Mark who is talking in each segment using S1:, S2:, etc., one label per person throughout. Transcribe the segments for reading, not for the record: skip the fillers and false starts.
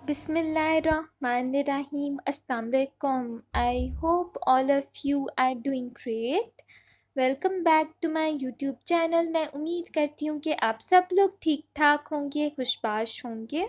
S1: Bismillahirrahmanirrahim. Assalamu alaikum. I hope all of you are doing great. Welcome back to my YouTube channel. मैं उम्मीद करती हूँ कि आप सब लोग ठीक ठाक होंगे, खुशबाश होंगे।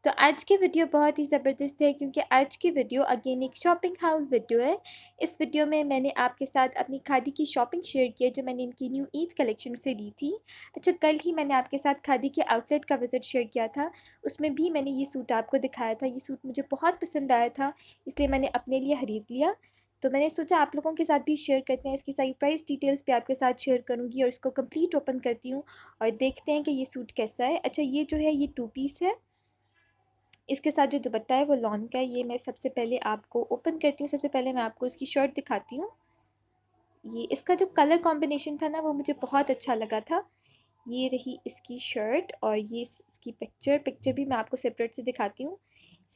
S1: तो आज की वीडियो बहुत ही ज़बरदस्त है क्योंकि आज की वीडियो अगेन एक शॉपिंग हाउस वीडियो है। इस वीडियो में मैंने आपके साथ अपनी खादी की शॉपिंग शेयर की है जो मैंने इनकी न्यू ईद कलेक्शन से ली थी। अच्छा, कल ही मैंने आपके साथ खादी के आउटलेट का विज़िट शेयर किया था, उसमें भी मैंने ये सूट आपको दिखाया था। ये सूट मुझे बहुत पसंद आया था, इसलिए मैंने अपने लिए ख़रीद लिया। तो मैंने सोचा आप लोगों के साथ भी शेयर करते हैं। इसकी सारी प्राइस डिटेल्स भी आपके साथ शेयर करूँगी और इसको कंप्लीट ओपन करती हूँ और देखते हैं कि ये सूट कैसा है। अच्छा, ये जो है ये 2 पीस है। इसके साथ जो दुपट्टा है वो लॉन का है। ये मैं सबसे पहले आपको ओपन करती हूँ। सबसे पहले मैं आपको इसकी शर्ट दिखाती हूँ। ये इसका जो कलर कॉम्बिनेशन था ना वो मुझे बहुत अच्छा लगा था। ये रही इसकी शर्ट और ये इसकी पिक्चर भी मैं आपको सेपरेट से दिखाती हूँ।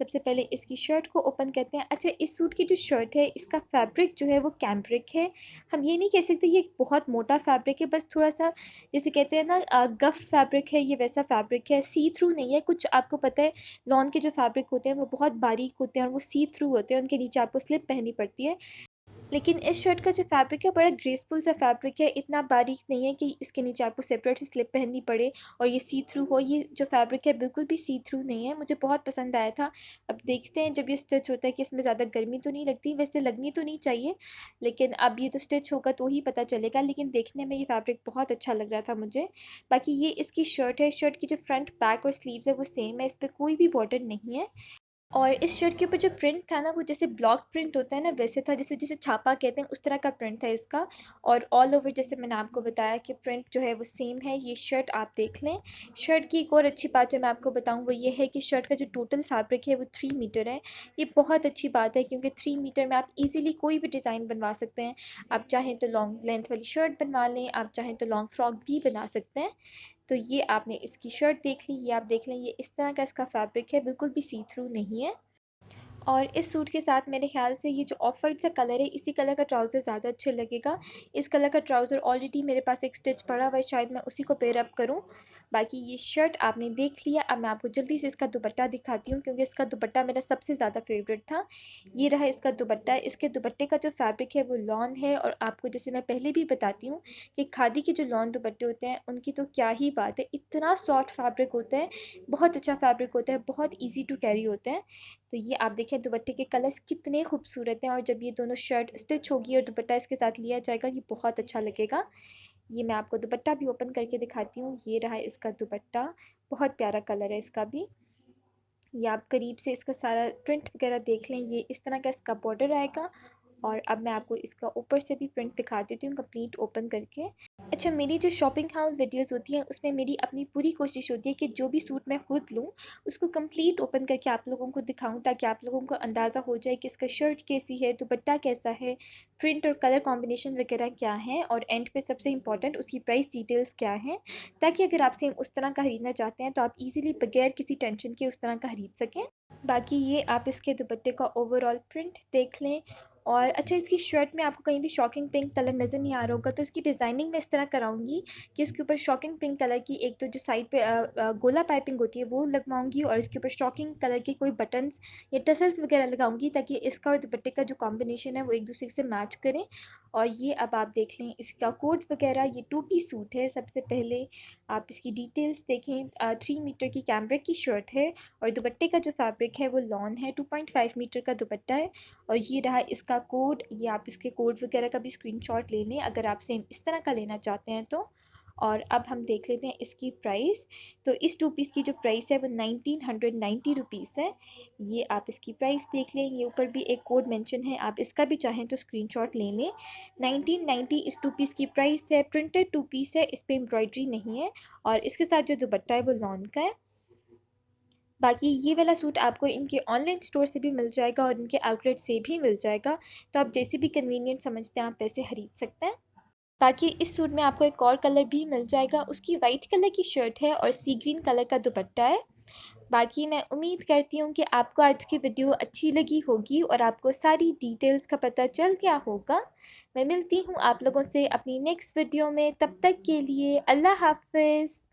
S1: सबसे पहले इसकी शर्ट को ओपन करते हैं। अच्छा, इस सूट की जो शर्ट है इसका फैब्रिक जो है वो कैम्ब्रिक है। हम ये नहीं कह सकते ये बहुत मोटा फैब्रिक है, बस थोड़ा सा जैसे कहते हैं ना गफ फैब्रिक है, ये वैसा फैब्रिक है। सी थ्रू नहीं है। कुछ आपको पता है लॉन के जो फैब्रिक होते हैं वो बहुत बारीक होते हैं और वो सी थ्रू होते हैं, उनके नीचे आपको स्लिप पहननी पड़ती है। लेकिन इस शर्ट का जो फैब्रिक है बड़ा ग्रेसफुल सा फैब्रिक है, इतना बारीक नहीं है कि इसके नीचे आपको सेपरेट से स्लिप पहननी पड़े और ये सी थ्रू हो। ये जो फैब्रिक है बिल्कुल भी सी थ्रू नहीं है, मुझे बहुत पसंद आया था। अब देखते हैं जब ये स्टिच होता है कि इसमें ज़्यादा गर्मी तो नहीं लगती, वैसे लगनी तो नहीं चाहिए, लेकिन अब ये तो स्टिच होगा तो ही पता चलेगा। लेकिन देखने में ये फैब्रिक बहुत अच्छा लग रहा था मुझे। बाकी ये इसकी शर्ट है। शर्ट की जो फ्रंट बैक और स्लीव्स है वो सेम है, इस पर कोई भी बॉर्डर नहीं है। और इस शर्ट के ऊपर जो प्रिंट था ना वो जैसे ब्लॉक प्रिंट होता है ना वैसे था, जैसे जैसे छापा कहते हैं उस तरह का प्रिंट था इसका। और ऑल ओवर जैसे मैंने आपको बताया कि प्रिंट जो है वो सेम है। ये शर्ट आप देख लें। शर्ट की एक और अच्छी बात जो मैं आपको बताऊं वो ये है कि शर्ट का जो टोटल फैब्रिक है वो 3 मीटर है। ये बहुत अच्छी बात है क्योंकि 3 मीटर में आप ईजिली कोई भी डिज़ाइन बनवा सकते हैं। आप चाहें तो लॉन्ग लेंथ वाली शर्ट बनवा लें, आप चाहें तो लॉन्ग फ्रॉक भी बना सकते हैं। तो ये आपने इसकी शर्ट देख ली, ये आप देख लें। ये इस तरह का इसका फैब्रिक है, बिल्कुल भी सी थ्रू नहीं है। और इस सूट के साथ मेरे ख़्याल से ये जो ऑफ वाइट सा कलर है इसी कलर का ट्राउज़र ज़्यादा अच्छा लगेगा। इस कलर का ट्राउज़र ऑलरेडी मेरे पास एक स्टिच पड़ा हुआ है, शायद मैं उसी को पेयर अप करूँ। बाकी ये शर्ट आपने देख लिया। अब मैं आपको जल्दी से इसका दुपट्टा दिखाती हूँ क्योंकि इसका दुपट्टा मेरा सबसे ज़्यादा फेवरेट था। ये रहा इसका दुपट्टा। इसके दुपट्टे का जो फैब्रिक है वो लॉन है और आपको जैसे मैं पहले भी बताती हूँ कि खादी के जो लॉन दुपट्टे होते हैं उनकी तो क्या ही बात है, इतना सॉफ्ट फैब्रिक होता है, बहुत अच्छा फैब्रिक होता है, बहुत ईजी टू कैरी होते हैं। तो ये आप देखें दुपट्टे के कलर्स कितने खूबसूरत हैं और जब ये दोनों शर्ट स्टिच होगी और दुपट्टा इसके साथ लिया जाएगा ये बहुत अच्छा लगेगा। ये मैं आपको दुपट्टा भी ओपन करके दिखाती हूँ। ये रहा इसका दुपट्टा, बहुत प्यारा कलर है इसका भी। ये आप करीब से इसका सारा प्रिंट वगैरह देख लें। ये इस तरह का इसका बॉर्डर आएगा और अब मैं आपको इसका ऊपर से भी प्रिंट दिखा देती हूँ कंप्लीट ओपन करके। अच्छा, मेरी जो शॉपिंग हाउस वीडियोस होती हैं उसमें मेरी अपनी पूरी कोशिश होती है कि जो भी सूट मैं खुद लूँ उसको कंप्लीट ओपन करके आप लोगों को दिखाऊं ताकि आप लोगों को अंदाज़ा हो जाए कि इसका शर्ट कैसी है, दुपट्टा कैसा है, प्रिंट और कलर कॉम्बिनेशन वगैरह क्या है और एंड पे सबसे इंपॉर्टेंट उसकी प्राइस डिटेल्स क्या हैं, ताकि अगर आप सेम उस तरह का ख़रीदना चाहते हैं तो आप इजीली बगैर किसी टेंशन के उस तरह का ख़रीद सकें। बाकी ये आप इसके दुपट्टे का ओवरऑल प्रिंट देख लें। और अच्छा, इसकी शर्ट में आपको कहीं भी शॉकिंग पिंक कलर नज़र नहीं आ रहा होगा तो इसकी डिज़ाइनिंग मैं इस तरह कराऊंगी कि इसके ऊपर शॉकिंग पिंक कलर की एक तो जो साइड पे गोला पाइपिंग होती है वो लगवाऊंगी और इसके ऊपर शॉकिंग कलर के कोई बटन्स या टसल्स वगैरह लगाऊंगी ताकि इसका और दुपट्टे का जो कॉम्बिनेशन है वो एक दूसरे से मैच करें। और ये अब आप देख लें इसका कोट वगैरह। ये 2 पीस सूट है। सबसे पहले आप इसकी डिटेल्स देखें। 3 मीटर की कैम्ब्रिक की शर्ट है और दुपट्टे का जो फैब्रिक है वो लॉन है। 2.5 मीटर का दुपट्टा है और ये रहा इसका कोड। ये आप इसके कोड वगैरह का भी स्क्रीनशॉट ले लें अगर आप सेम इस तरह का लेना चाहते हैं तो। और अब हम देख लेते हैं इसकी प्राइस। तो इस 2 पीस की जो प्राइस है वो 1990 रुपीज़ है। ये आप इसकी प्राइस देख लें। ये ऊपर भी एक कोड मेंशन है, आप इसका भी चाहें तो स्क्रीनशॉट ले लें। 1990 इस 2 पीस की प्राइस है। प्रिंटेड 2 पीस है, इस पर एम्ब्रॉयड्री नहीं है और इसके साथ जो दुपट्टा है वो लॉन का है। बाकी ये वाला सूट आपको इनके ऑनलाइन स्टोर से भी मिल जाएगा और इनके आउटलेट से भी मिल जाएगा, तो आप जैसे भी कन्वीनियंट समझते हैं आप वैसे खरीद सकते हैं। बाकी इस सूट में आपको एक और कलर भी मिल जाएगा, उसकी वाइट कलर की शर्ट है और सी ग्रीन कलर का दुपट्टा है। बाकी मैं उम्मीद करती हूँ कि आपको आज की वीडियो अच्छी लगी होगी और आपको सारी डिटेल्स का पता चल गया होगा। मैं मिलती हूँ आप लोगों से अपनी नेक्स्ट वीडियो में, तब तक के लिए अल्लाह हाफ़िज़।